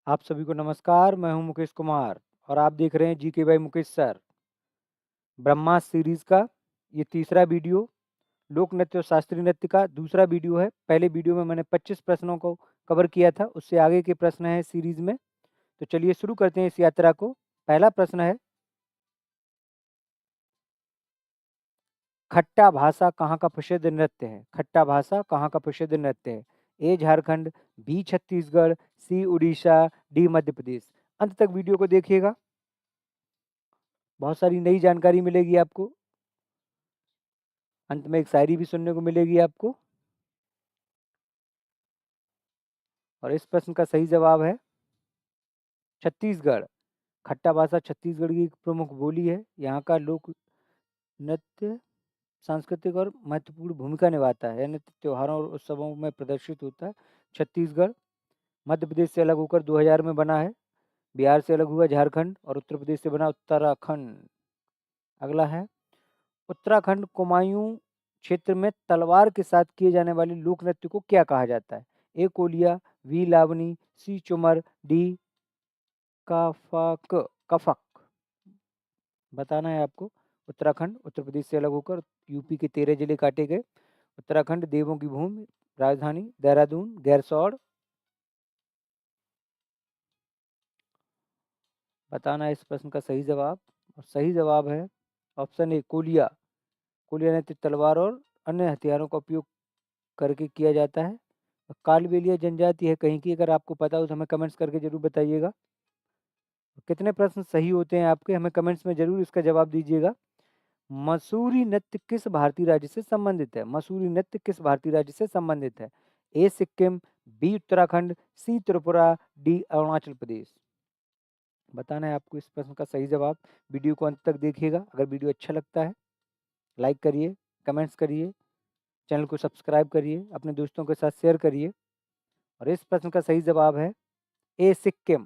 आप सभी को नमस्कार। मैं हूं मुकेश कुमार और आप देख रहे हैं GK by Mukesh sir. Brahmastra series का ये तीसरा वीडियो, लोक नृत्य और शास्त्रीय नृत्य का दूसरा वीडियो है। पहले वीडियो में मैंने 25 प्रश्नों को कवर किया था, उससे आगे के प्रश्न हैं सीरीज में। तो चलिए शुरू करते हैं इस यात्रा को। पहला प्रश्न है, खट्टा भाषा कहाँ का प्रसिद्ध नृत्य है? खट्टा भाषा कहाँ का प्रसिद्ध नृत्य है? ए झारखंड, बी छत्तीसगढ़, सी उड़ीसा, डी मध्य प्रदेश। अंत तक वीडियो को देखिएगा, बहुत सारी नई जानकारी मिलेगी आपको। अंत में एक शायरी भी सुनने को मिलेगी आपको। और इस प्रश्न का सही जवाब है छत्तीसगढ़। खट्टा भाषा छत्तीसगढ़ की एक प्रमुख बोली है। यहाँ का लोक नृत्य सांस्कृतिक और महत्वपूर्ण भूमिका निभाता है। यह नृत्य त्योहारों और उत्सवों में प्रदर्शित होता है। छत्तीसगढ़ मध्य प्रदेश से अलग होकर 2000 में बना है। बिहार से अलग हुआ झारखंड और उत्तर प्रदेश से बना उत्तराखंड। अगला है, उत्तराखंड कुमायूं क्षेत्र में तलवार के साथ किए जाने वाले लोक नृत्य को क्या कहा जाता है? ए कोलिया, बी लावनी, सी चुमर, डी कफक। कफक बताना है आपको। उत्तराखंड उत्तर प्रदेश से अलग होकर यूपी के 13 जिले काटे गए। उत्तराखंड देवों की भूमि, राजधानी देहरादून, गैरसौड़। बताना है इस प्रश्न का सही जवाब। और सही जवाब है ऑप्शन ए कोलिया। कोलिया नृत्य तलवार और अन्य हथियारों का उपयोग करके किया जाता है। कालबेलिया जनजाति है कहीं की, अगर आपको पता हो तो हमें कमेंट्स करके जरूर बताइएगा। कितने प्रश्न सही होते हैं आपके, हमें कमेंट्स में जरूर इसका जवाब दीजिएगा। मसूरी नृत्य किस भारतीय राज्य से संबंधित है? मसूरी नृत्य किस भारतीय राज्य से संबंधित है? ए सिक्किम, बी उत्तराखंड, सी त्रिपुरा, डी अरुणाचल प्रदेश। बताना है आपको इस प्रश्न का सही जवाब। वीडियो को अंत तक देखिएगा। अगर वीडियो अच्छा लगता है लाइक करिए, कमेंट्स करिए, चैनल को सब्सक्राइब करिए, अपने दोस्तों के साथ शेयर करिए। और इस प्रश्न का सही जवाब है ए सिक्किम।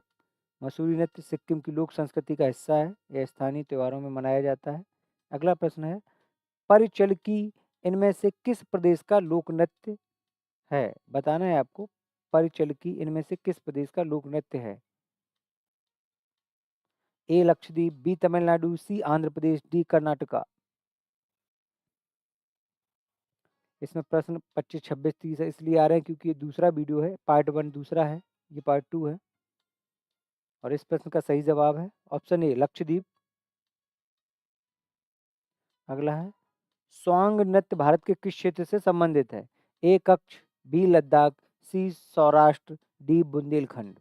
मसूरी नृत्य सिक्किम की लोक संस्कृति का हिस्सा है। यह स्थानीय त्योहारों में मनाया जाता है। अगला प्रश्न है, परिचलकी इनमें से किस प्रदेश का लोक नृत्य है? बताना है आपको। परिचलकी इनमें से किस प्रदेश का लोक नृत्य है? ए लक्षद्वीप, बी तमिलनाडु, सी आंध्र प्रदेश, डी कर्नाटका। इसमें प्रश्न 25, 26, 30 इसलिए आ रहे हैं क्योंकि ये दूसरा वीडियो है, पार्ट 1 दूसरा है, ये पार्ट 2 है। और इस प्रश्न का सही जवाब है ऑप्शन ए लक्षद्वीप। अगला है, स्वांग नृत्य भारत के किस क्षेत्र से संबंधित है? ए कच्छ, बी लद्दाख, सी सौराष्ट्र, डी बुंदेलखंड।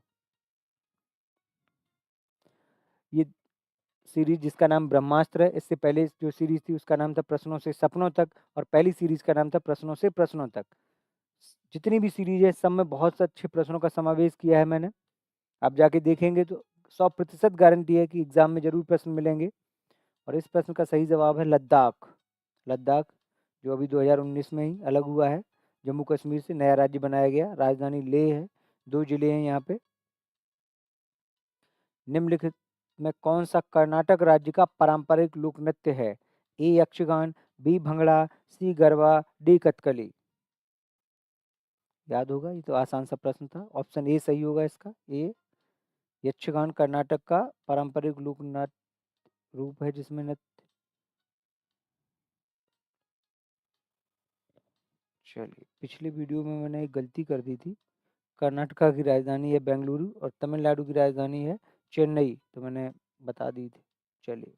ये सीरीज जिसका नाम ब्रह्मास्त्र है, इससे पहले जो सीरीज थी उसका नाम था प्रश्नों से सपनों तक, और पहली सीरीज का नाम था प्रश्नों से प्रश्नों तक। जितनी भी सीरीज है सब में बहुत से अच्छे प्रश्नों का समावेश किया है मैंने। आप जाके देखेंगे तो 100% गारंटी है कि एग्जाम में जरूर प्रश्न मिलेंगे। और इस प्रश्न का सही जवाब है लद्दाख। लद्दाख जो अभी 2019 में ही अलग हुआ है, जम्मू कश्मीर से नया राज्य बनाया गया। राजधानी लेह है, 2 जिले हैं यहाँ पे। निम्नलिखित में कौन सा कर्नाटक राज्य का पारंपरिक लोक नृत्य है? ए यक्षगान, बी भंगड़ा, सी गरबा, डी कथकली। याद होगा, ये तो आसान सा प्रश्न था। ऑप्शन ए सही होगा इसका। ए यक्षगान कर्नाटक का पारंपरिक लोक नृत्य रूप है जिसमें नृत्य। चलिए, पिछले वीडियो में मैंने एक गलती कर दी थी। कर्नाटका की राजधानी है बेंगलुरु और तमिलनाडु की राजधानी है चेन्नई, तो मैंने बता दी थी। चलिए,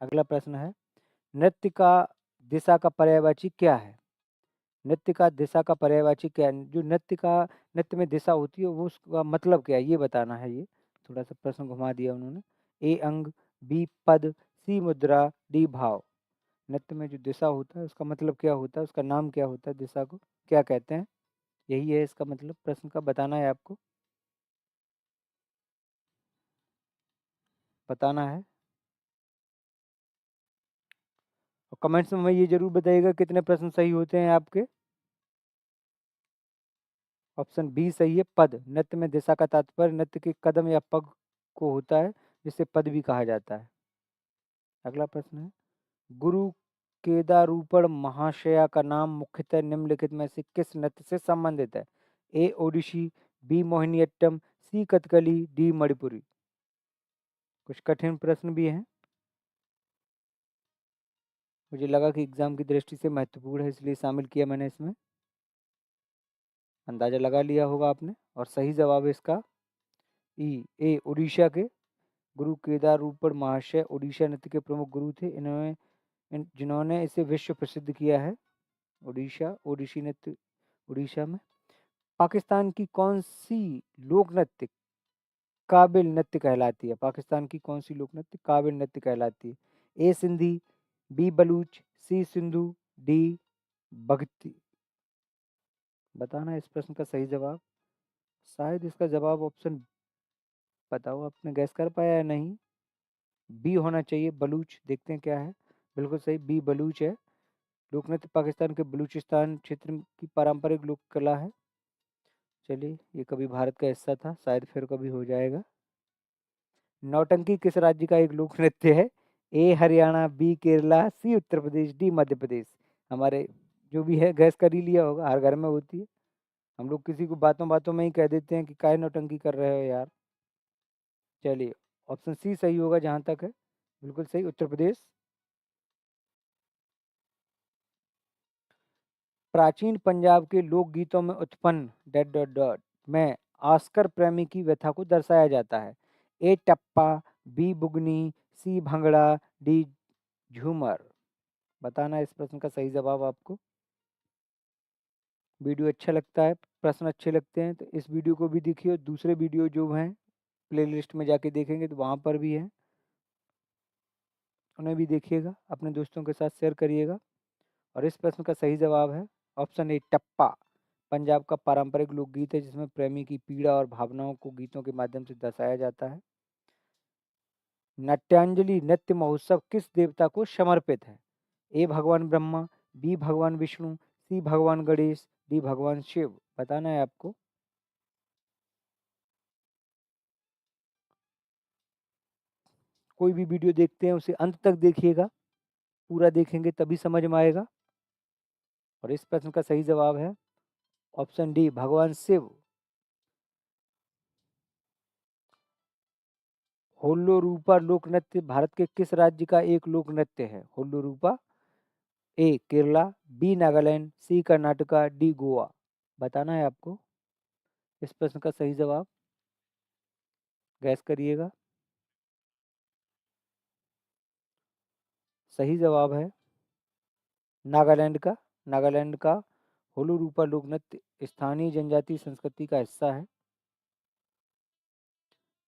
अगला प्रश्न है, नृत्य का दिशा का पर्यायवाची क्या है? नृत्य का दिशा का पर्यायवाची क्या है? जो नृत्य में दिशा होती है वो उसका मतलब क्या है ये बताना है। ये थोड़ा सा प्रश्न घुमा दिया उन्होंने। ए अंग, बी पद, सी मुद्रा, डी भाव। नृत्य में जो दिशा होता है उसका मतलब क्या होता है, उसका नाम क्या होता है, दिशा को क्या कहते हैं? यही है इसका मतलब, प्रश्न का बताना है आपको, बताना है। और कमेंट्स में ये जरूर बताइएगा कितने प्रश्न सही होते हैं आपके। ऑप्शन बी सही है, पद। नृत्य में दिशा का तात्पर्य नृत्य के कदम या पग को होता है, जिसे पद भी कहा जाता है। अगला प्रश्न है, गुरु केदारूपण महाशया का नाम मुख्यतः निम्नलिखित में से किस नृत्य से संबंधित है? ए ओडिसी, बी मोहिनीअट्टम, सी कथकली, डी मणिपुरी। कुछ कठिन प्रश्न भी हैं, मुझे लगा कि एग्जाम की दृष्टि से महत्वपूर्ण है इसलिए शामिल किया मैंने इसमें। अंदाजा लगा लिया होगा आपने। और सही जवाब है इसका ए उड़ीसा के गुरु केदार रूपड़ महाशय उड़ीसा नृत्य के प्रमुख गुरु थे। जिन्होंने इसे विश्व प्रसिद्ध किया है। ओडिसी नृत्य उड़ीसा में। पाकिस्तान की कौन सी लोक नृत्य काबिल नृत्य कहलाती है? पाकिस्तान की कौन सी लोक नृत्य काबिल नृत्य कहलाती है? ए सिंधी, बी बलूच, सी सिंधु, डी भगती। बताना है इस प्रश्न का सही जवाब। शायद इसका जवाब ऑप्शन, बताओ आपने गैस कर पाया या नहीं? बी होना चाहिए, बलूच। देखते हैं क्या है। बिल्कुल सही, बी बलूच है। लोक नृत्य पाकिस्तान के बलूचिस्तान क्षेत्र की पारंपरिक लोक कला है। चलिए, ये कभी भारत का हिस्सा था, शायद फिर कभी हो जाएगा। नौटंकी किस राज्य का एक लोक नृत्य है? ए हरियाणा, बी केरला, सी उत्तर प्रदेश, डी मध्य प्रदेश। हमारे जो भी है गैस कर ही लिया होगा, हर घर में होती है। हम लोग किसी को बातों बातों में ही कह देते हैं कि काहे नौटंकी कर रहे हो यार। चलिए, ऑप्शन सी सही होगा जहां तक है। बिल्कुल सही, उत्तर प्रदेश। प्राचीन पंजाब के लोकगीतों में उत्पन्न डॉट डॉट डॉट में आस्कर प्रेमी की व्यथा को दर्शाया जाता है। ए टप्पा, बी बुगनी, सी भंगड़ा, डी झूमर। बताना इस प्रश्न का सही जवाब आपको। वीडियो अच्छा लगता है, प्रश्न अच्छे लगते हैं तो इस वीडियो को भी देखिए, और दूसरे वीडियो जो हैं प्लेलिस्ट में जाके देखेंगे तो वहाँ पर भी हैं, उन्हें भी देखिएगा, अपने दोस्तों के साथ शेयर करिएगा। और इस प्रश्न का सही जवाब है ऑप्शन ए टप्पा। पंजाब का पारंपरिक लोकगीत है जिसमें प्रेमी की पीड़ा और भावनाओं को गीतों के माध्यम से दर्शाया जाता है। नाट्यांजलि नृत्य महोत्सव किस देवता को समर्पित है? ए भगवान ब्रह्मा, बी भगवान विष्णु, सी भगवान गणेश, डी भगवान शिव। बताना है आपको। कोई भी वीडियो देखते हैं उसे अंत तक देखिएगा, पूरा देखेंगे तभी समझ में आएगा। और इस प्रश्न का सही जवाब है ऑप्शन डी भगवान शिव। होल्लो रूपा लोक नृत्य भारत के किस राज्य का एक लोक नृत्य है? होल्लो रूपा। ए केरला, बी नागालैंड, सी कर्नाटका, डी गोवा। बताना है आपको इस प्रश्न का सही जवाब। गैस करिएगा। सही जवाब है नागालैंड का। नागालैंड का होल्लो रूपा लोक नृत्य स्थानीय जनजातीय संस्कृति का हिस्सा है।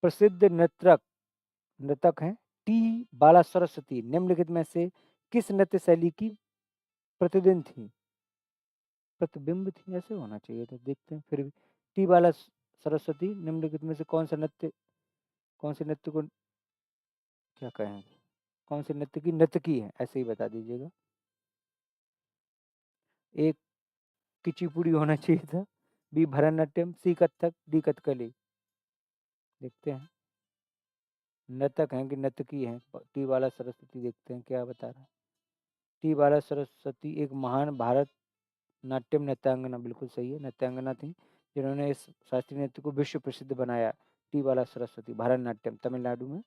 प्रसिद्ध नृतक हैं टी बाला सरस्वती निम्नलिखित में से किस नृत्य शैली की प्रतिदिन थी? प्रतिबिंब थी, ऐसे होना चाहिए था, देखते हैं फिर भी। टी बाला सरस्वती निम्नलिखित में से कौन से नृत्य को क्या कहें, कौन से नृत्य की नर्तकी है, ऐसे ही बता दीजिएगा। एक कुचिपुड़ी होना चाहिए था, बी भरतनाट्यम, सी कथक, डी कथकली। देखते हैं नर्तक हैं कि नर्तकी हैं। टी बाला सरस्वती, देखते हैं क्या बता रहा है। टी बाला सरस्वती एक महान भारत नाट्यम नृत्यांगना, बिल्कुल सही है, नृत्यांगना थी जिन्होंने इस शास्त्रीय नृत्य को विश्व प्रसिद्ध बनाया। टी बाला सरस्वती, भारतनाट्यम, तमिलनाडु में।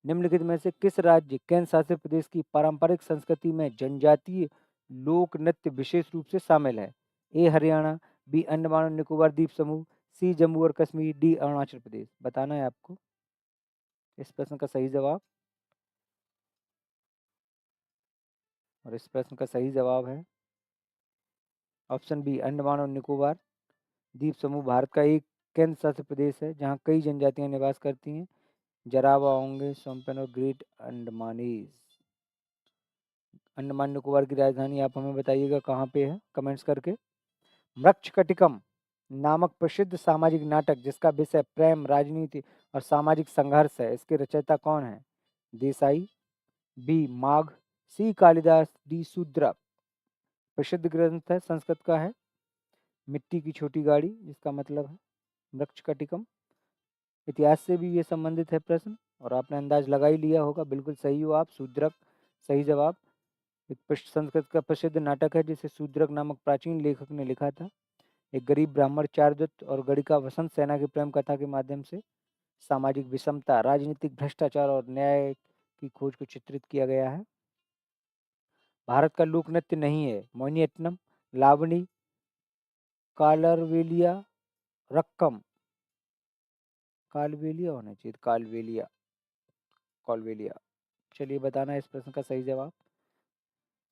निम्नलिखित में से किस राज्य केंद्र शासित प्रदेश की पारंपरिक संस्कृति में जनजातीय लोक नृत्य विशेष रूप से शामिल है? ए हरियाणा, बी अंडमान और निकोबार द्वीप समूह, सी जम्मू और कश्मीर, डी अरुणाचल प्रदेश। बताना है आपको इस प्रश्न का सही जवाब। और इस प्रश्न का सही जवाब है ऑप्शन बी अंडमान और निकोबार द्वीप समूह भारत का एक केंद्र शासित प्रदेश है जहाँ कई जनजातियां निवास करती हैं। जरावा, ओंगे, सोमपेन और ग्रेट अंडमानीज। अंडमान निकोबार की राजधानी आप हमें बताइएगा कहाँ पे है, कमेंट्स करके। मृच्छकटिकम नामक प्रसिद्ध सामाजिक नाटक जिसका विषय प्रेम, राजनीति और सामाजिक संघर्ष है, इसके रचयिता कौन है? देसाई, बी माघ, सी कालिदास, डी शूद्रक। प्रसिद्ध ग्रंथ है, संस्कृत का है। मिट्टी की छोटी गाड़ी जिसका मतलब है मृच्छकटिकम। इतिहास से भी ये संबंधित है प्रश्न, और आपने अंदाज लगा ही लिया होगा, बिल्कुल सही हो आप, शूद्रक सही जवाब। एक संस्कृत का प्रसिद्ध नाटक है जिसे शूद्रक नामक प्राचीन लेखक ने लिखा था। एक गरीब ब्राह्मण, चारुदत्त और गणिका वसंत सेना की प्रेम कथा के माध्यम से सामाजिक विषमता, राजनीतिक भ्रष्टाचार और न्याय की खोज को चित्रित किया गया है। भारत का लोक नृत्य नहीं है मोहिनीअट्टम, लावणी, कालरवेलिया, रक्कम, कालबेलिया होना चाहिए, कालबेलिया, कॉलबेलिया। चलिए बताना है इस प्रश्न का सही जवाब।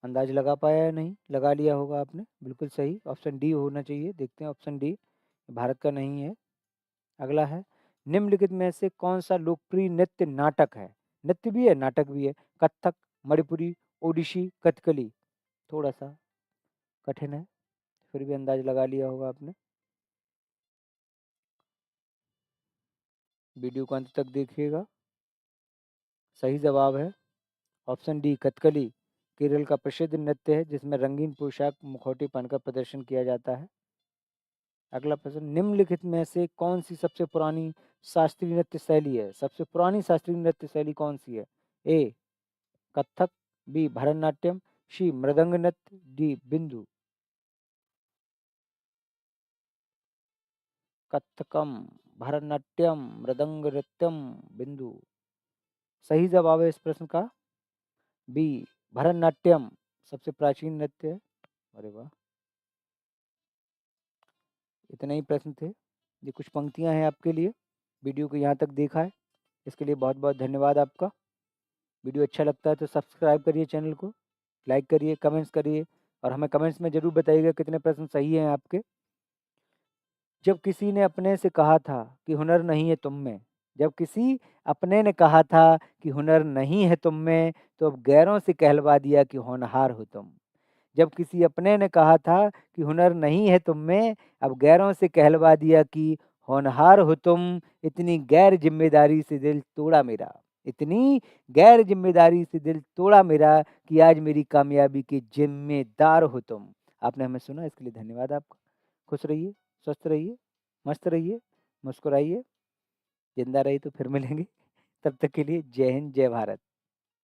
अंदाज लगा पाया या नहीं? लगा लिया होगा आपने, बिल्कुल सही। ऑप्शन डी होना चाहिए। देखते हैं ऑप्शन डी भारत का नहीं है। अगला है, निम्नलिखित में से कौन सा लोकप्रिय नृत्य नाटक है? नृत्य भी है, नाटक भी है। कथक, मणिपुरी, ओडिसी, कथकली। थोड़ा सा कठिन है, फिर भी अंदाज लगा लिया होगा आपने। वीडियो को अंत तक देखिएगा। सही जवाब है ऑप्शन डी, कथकली। केरल का प्रसिद्ध नृत्य है जिसमें रंगीन पोशाक, मुखौटे पहनकर प्रदर्शन किया जाता है। अगला प्रश्न, निम्नलिखित में से कौन सी सबसे पुरानी शास्त्रीय नृत्य शैली है? सबसे पुरानी शास्त्रीय नृत्य शैली कौन सी है? ए कथक, बी भरतनाट्यम, सी मृदंग नृत्य, डी बिंदु। कथकम, भरतनाट्यम, मृदंग नृत्यम, बिंदु। सही जवाब है इस प्रश्न का बी भरतनाट्यम, सबसे प्राचीन नृत्य है। अरे वाह, इतने ही प्रश्न थे। ये कुछ पंक्तियां हैं आपके लिए। वीडियो को यहाँ तक देखा है इसके लिए बहुत बहुत धन्यवाद आपका। वीडियो अच्छा लगता है तो सब्सक्राइब करिए चैनल को, लाइक करिए, कमेंट्स करिए और हमें कमेंट्स में ज़रूर बताइएगा कितने प्रश्न सही हैं आपके। जब किसी ने अपने से कहा था कि हुनर नहीं है तुम में, जब किसी अपने ने कहा था कि हुनर नहीं है तुम में, तो अब गैरों से कहलवा दिया कि होनहार हो तुम। जब किसी अपने ने कहा था कि हुनर नहीं है तुम में, अब गैरों से कहलवा दिया कि होनहार हो तुम। इतनी गैर जिम्मेदारी से दिल तोड़ा मेरा, इतनी गैर जिम्मेदारी से दिल तोड़ा मेरा कि आज मेरी कामयाबी के जिम्मेदार हो तुम। आपने हमें सुना, इसके लिए धन्यवाद आपका। खुश रहिए, स्वस्थ रहिए, मस्त रहिए, मुस्कुराइए। जिंदा रहिए तो फिर मिलेंगे। तब तक के लिए जय हिंद, जय भारत।